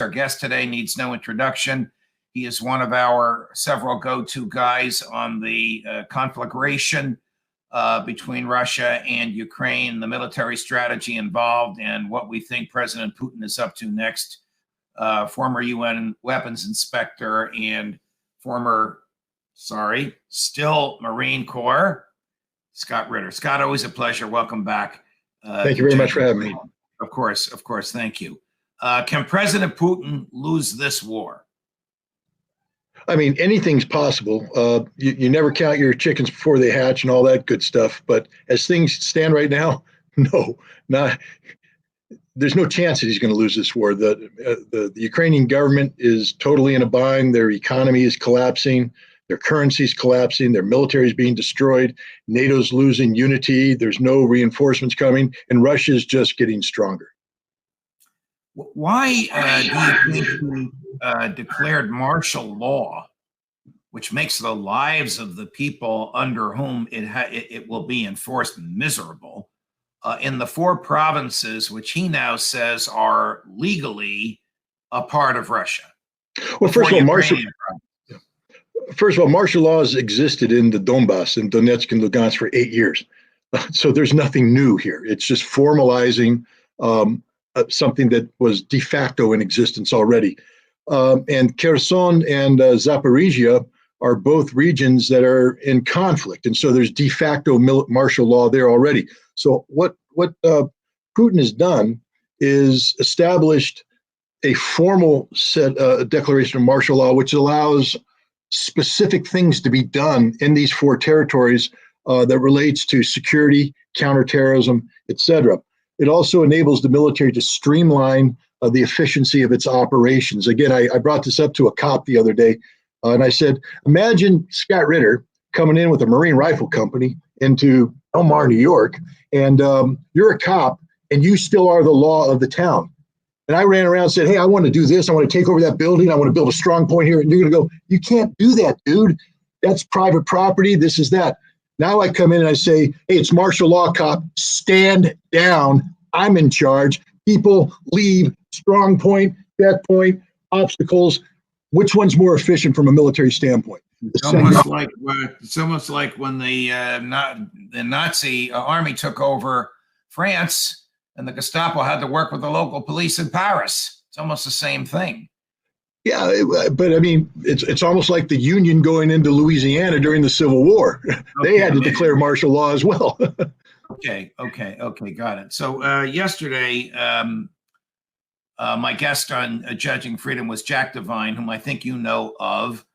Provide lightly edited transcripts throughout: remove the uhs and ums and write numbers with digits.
Our guest today needs no introduction. He is one of our several go-to guys on the conflagration between Russia and Ukraine, the military strategy involved, and what we think President Putin is up to next. Former UN weapons inspector and still Marine Corps, Scott Ritter. Scott, always a pleasure. Welcome back. Thank you very much for having me. Of course. Thank you. Can President Putin lose this war? I mean, anything's possible. You never count your chickens before they hatch and all that good stuff. But as things stand right now, there's no chance that he's going to lose this war. The Ukrainian government is totally in a bind. Their economy is collapsing. Their currency is collapsing. Their military is being destroyed. NATO's losing unity. There's no reinforcements coming. And Russia is just getting stronger. Why do you think he declared martial law, which makes the lives of the people under whom it will be enforced miserable, in the 4 provinces which he now says are legally a part of Russia? Well, first of all, martial law has existed in the Donbass, in Donetsk and Lugansk for 8 years. So there's nothing new here. It's just formalizing something that was de facto in existence already. And Kherson and Zaporizhia are both regions that are in conflict. And so there's de facto martial law there already. So what Putin has done is established a formal declaration of martial law, which allows specific things to be done in these 4 territories that relates to security, counterterrorism, etc. It also enables the military to streamline the efficiency of its operations. Again, I brought this up to a cop the other day, and I said, imagine Scott Ritter coming in with a Marine Rifle Company into Elmar, New York, and you're a cop, and you still are the law of the town. And I ran around and said, hey, I want to do this. I want to take over that building. I want to build a strong point here. And you're going to go, you can't do that, dude. That's private property. This is that. Now I come in and I say, hey, it's martial law, cop. Stand down. I'm in charge. People leave. Strong point, checkpoint, obstacles. Which one's more efficient from a military standpoint? It's almost like when the Nazi army took over France and the Gestapo had to work with the local police in Paris. It's almost the same thing. Yeah, but I mean, it's almost like the Union going into Louisiana during the Civil War. They had to declare martial law as well. Okay, got it. So yesterday, my guest on Judging Freedom was Jack Devine, whom I think you know of,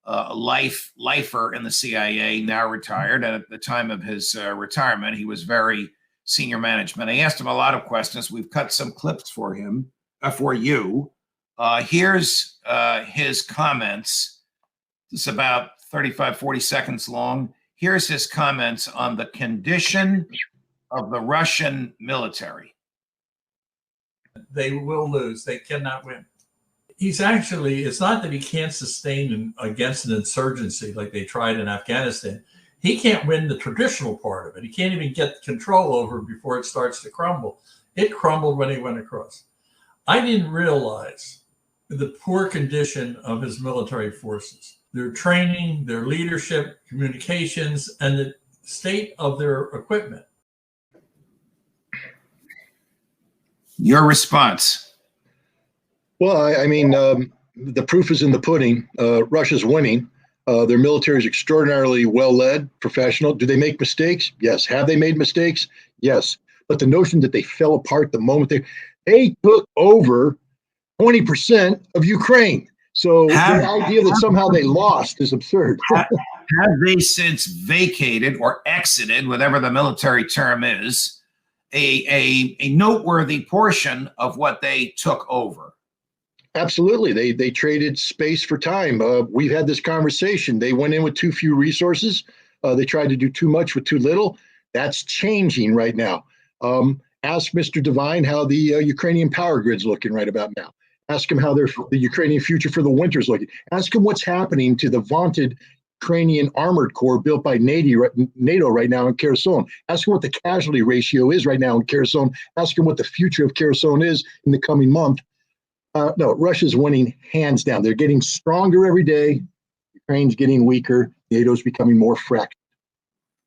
a lifer in the CIA, now retired. And at the time of his retirement, he was very senior management. I asked him a lot of questions. We've cut some clips for him, for you. Here's his comments. It's about 35, 40 seconds long. Here's his comments on the condition of the Russian military. They will lose. They cannot win. It's not that he can't sustain against an insurgency like they tried in Afghanistan. He can't win the traditional part of it. He can't even get control over it before it starts to crumble. It crumbled when he went across. I didn't realize the poor condition of his military forces, their training, their leadership, communications, and the state of their equipment. Your response? Well, I mean, the proof is in the pudding. Russia's winning. Their military is extraordinarily well-led, professional. Do they make mistakes? Yes. Have they made mistakes? Yes. But the notion that they fell apart the moment they took over 20% of Ukraine. So the idea that somehow they lost is absurd. Have they since vacated or exited, whatever the military term is, a noteworthy portion of what they took over? Absolutely. They traded space for time. We've had this conversation. They went in with too few resources. They tried to do too much with too little. That's changing right now. Ask Mr. Devine how the Ukrainian power grid's looking right about now. Ask him how the Ukrainian future for the winter is looking. Ask him what's happening to the vaunted Ukrainian armored corps built by NATO right now in Kherson. Ask him what the casualty ratio is right now in Kherson. Ask him what the future of Kherson is in the coming month. No, Russia's winning hands down. They're getting stronger every day. Ukraine's getting weaker. NATO's becoming more fractured.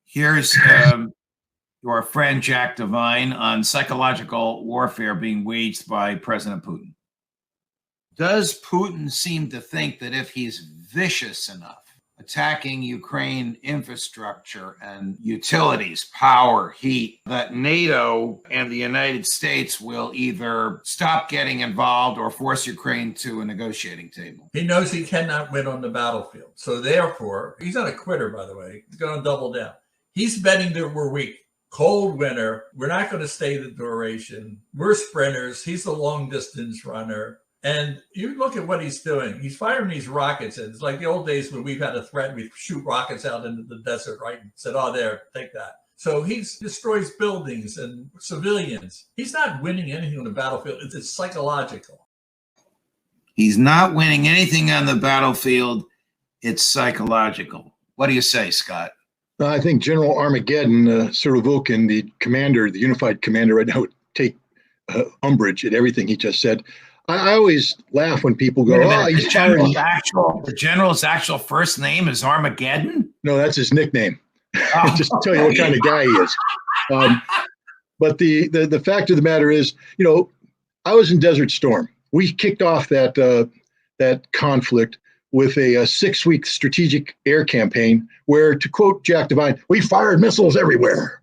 Here's your friend Jack Devine on psychological warfare being waged by President Putin. Does Putin seem to think that if he's vicious enough, attacking Ukraine infrastructure and utilities, power, heat, that NATO and the United States will either stop getting involved or force Ukraine to a negotiating table? He knows he cannot win on the battlefield. So therefore, he's not a quitter, by the way. He's going to double down. He's betting that we're weak. Cold winter. We're not going to stay the duration. We're sprinters. He's the long distance runner. And you look at what he's doing. He's firing these rockets. And it's like the old days when we've had a threat, we shoot rockets out into the desert, right? And said, oh, there, take that. So he destroys buildings and civilians. He's not winning anything on the battlefield. It's psychological. He's not winning anything on the battlefield. It's psychological. What do you say, Scott? I think General Armageddon, Surovikin, the commander, the unified commander right now, would take umbrage at everything he just said. I always laugh when people go, "Oh, he's firing." The general's actual first name is Armageddon? No, that's his nickname. Oh. Just to tell you what kind of guy he is. But the fact of the matter is, I was in Desert Storm. We kicked off that conflict with a 6-week strategic air campaign where, to quote Jack Devine, we fired missiles everywhere.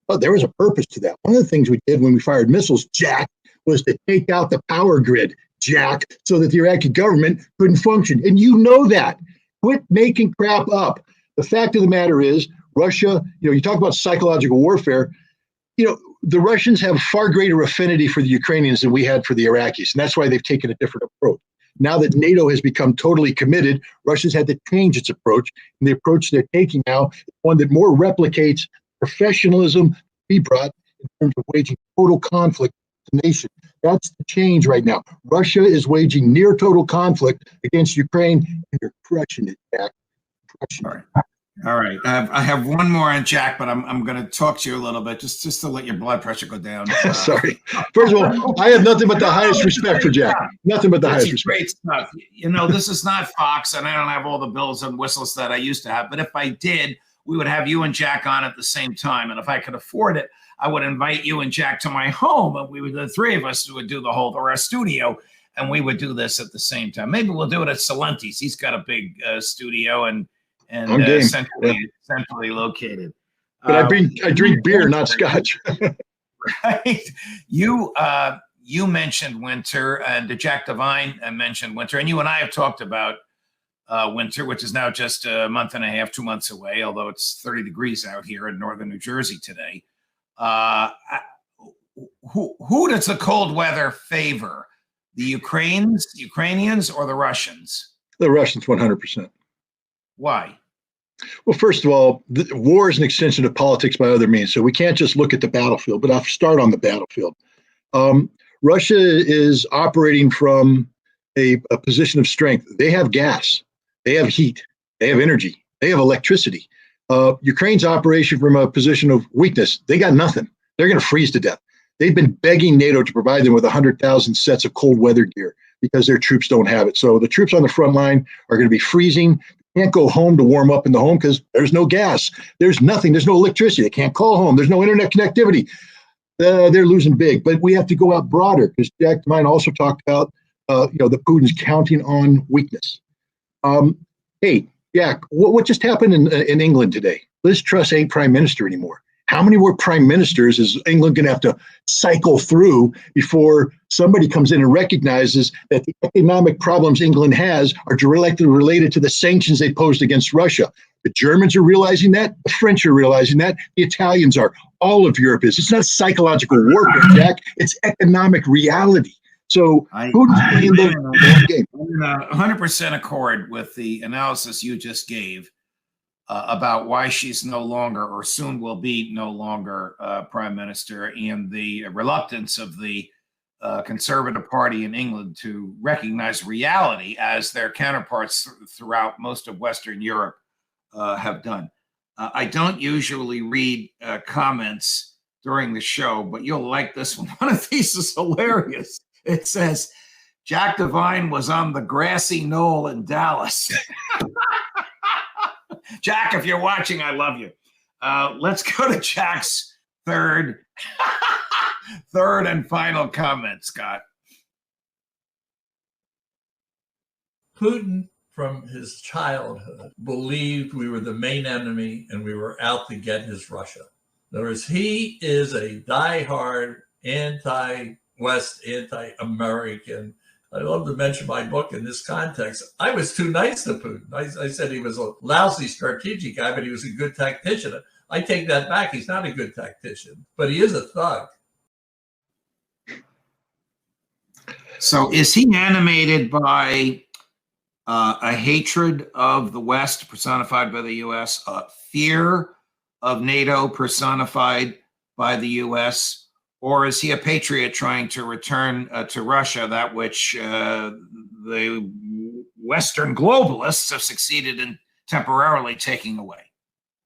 But there was a purpose to that. One of the things we did when we fired missiles, Jack, was to take out the power grid, Jack, so that the Iraqi government couldn't function. And you know that. Quit making crap up. The fact of the matter is, Russia, you talk about psychological warfare, the Russians have far greater affinity for the Ukrainians than we had for the Iraqis. And that's why they've taken a different approach. Now that NATO has become totally committed, Russia's had to change its approach. And the approach they're taking now is one that more replicates professionalism we brought in terms of waging total conflict with the nation. That's the change right now. Russia is waging near total conflict against Ukraine, and they're crushing it, Jack. All right. I have one more on Jack, but I'm going to talk to you a little bit just to let your blood pressure go down. Sorry. First of all, I have nothing but the highest respect for Jack. Nothing but the highest respect. Great stuff. This is not Fox, and I don't have all the bells and whistles that I used to have. But if I did, we would have you and Jack on at the same time. And if I could afford it, I would invite you and Jack to my home, and the three of us would do our studio, and we would do this at the same time. Maybe we'll do it at Salenti's. He's got a big studio and centrally located. But I drink beer, not scotch. Right. You mentioned winter, and Jack Devine mentioned winter, and you and I have talked about winter, which is now just a month and a half, 2 months away, although it's 30 degrees out here in northern New Jersey today. Who does the cold weather favor? The Ukrainians, or the Russians? The Russians, 100%. Why? Well, first of all, war is an extension of politics by other means. So we can't just look at the battlefield, but I'll start on the battlefield. Russia is operating from a position of strength. They have gas, they have heat, they have energy, they have electricity. Ukraine's operation from a position of weakness. They got nothing. They're going to freeze to death. They've been begging NATO to provide them with 100,000 sets of cold weather gear because their troops don't have it. So the troops on the front line are going to be freezing. Can't go home to warm up in the home because there's no gas. There's nothing. There's no electricity. They can't call home. There's no internet connectivity. They're losing big. But we have to go out broader because Jack Devine also talked about, the Putin's counting on weakness. Hey, Jack, what just happened in England today? Liz Truss ain't prime minister anymore. How many more prime ministers is England going to have to cycle through before somebody comes in and recognizes that the economic problems England has are directly related to the sanctions they posed against Russia? The Germans are realizing that. The French are realizing that. The Italians are. All of Europe is. It's not psychological warfare, Jack. It's economic reality. So Putin's playing the game. I'm in 100% accord with the analysis you just gave about why she's no longer, or soon will be no longer, prime minister, and the reluctance of the Conservative Party in England to recognize reality as their counterparts throughout most of Western Europe have done. I don't usually read comments during the show, but you'll like this one. One of these is hilarious. It says, Jack Devine was on the grassy knoll in Dallas. Jack, if you're watching, I love you. Let's go to Jack's third and final comment, Scott. Putin, from his childhood, believed we were the main enemy and we were out to get his Russia. In other words, he is a diehard anti-West, anti-American. I love to mention my book in this context. I was too nice to Putin. I said he was a lousy strategic guy, but he was a good tactician. I take that back. He's not a good tactician, but he is a thug. So is he animated by a hatred of the West personified by the U.S., a fear of NATO personified by the U.S., or is he a patriot trying to return to Russia that which the Western globalists have succeeded in temporarily taking away?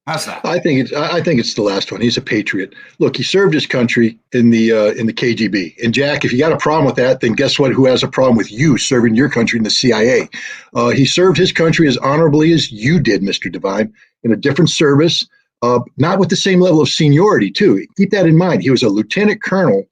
How's that? I think it's the last one. He's a patriot. Look, he served his country in the KGB. And Jack, if you got a problem with that, then guess what? Who has a problem with you serving your country in the CIA? He served his country as honorably as you did, Mr. Devine, in a different service, not with the same level of seniority, too. Keep that in mind. He was a lieutenant colonel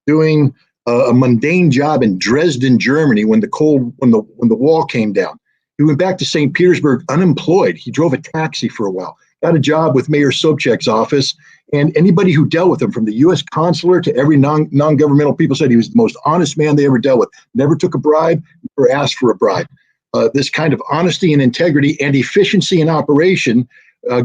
doing a mundane job in Dresden, Germany, when the wall came down. He went back to St. Petersburg unemployed. He drove a taxi for a while. Got a job with Mayor Sobchak's office, and anybody who dealt with him, from the U.S. consular to every non-governmental people, said he was the most honest man they ever dealt with. Never took a bribe or asked for a bribe. This kind of honesty and integrity and efficiency in operation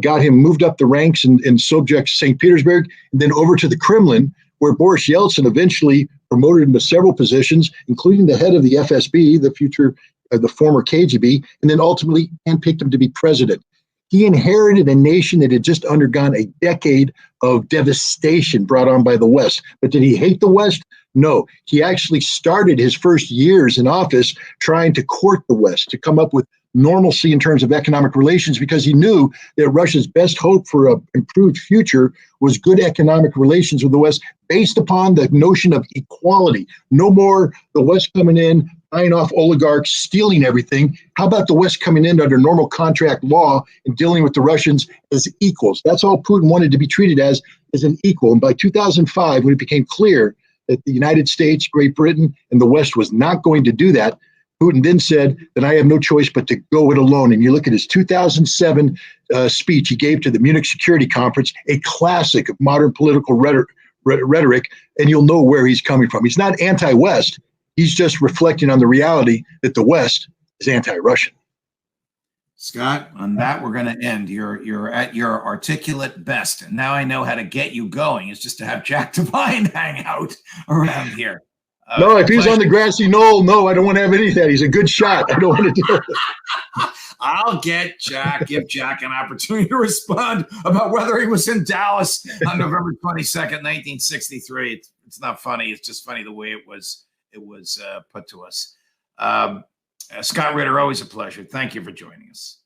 got him moved up the ranks in Sobchak's St. Petersburg, and then over to the Kremlin, where Boris Yeltsin eventually promoted him to several positions, including the head of the FSB, the former KGB, and then ultimately handpicked him to be president. He inherited a nation that had just undergone a decade of devastation brought on by the West. But did he hate the West? No. He actually started his first years in office trying to court the West, to come up with normalcy in terms of economic relations, because he knew that Russia's best hope for an improved future was good economic relations with the West, based upon the notion of equality. No more the West coming in, buying off oligarchs, stealing everything. How about the West coming in under normal contract law and dealing with the Russians as equals? That's all Putin wanted to be treated as an equal. And by 2005, when it became clear that the United States, Great Britain, and the West was not going to do that, Putin then said that I have no choice but to go it alone. And you look at his 2007 speech he gave to the Munich Security Conference, a classic of modern political rhetoric, and you'll know where he's coming from. He's not anti-West. He's just reflecting on the reality that the West is anti-Russian. Scott, on that, we're going to end. You're at your articulate best. And now I know how to get you going. It's just to have Jack Devine hang out around here. No, if he's on the grassy knoll, no, I don't want to have any of that. He's a good shot. I don't want to do it. I'll give Jack an opportunity to respond about whether he was in Dallas on November 22nd, 1963. It's not funny. It's just funny the way it was put to us. Scott Ritter, always a pleasure. Thank you for joining us.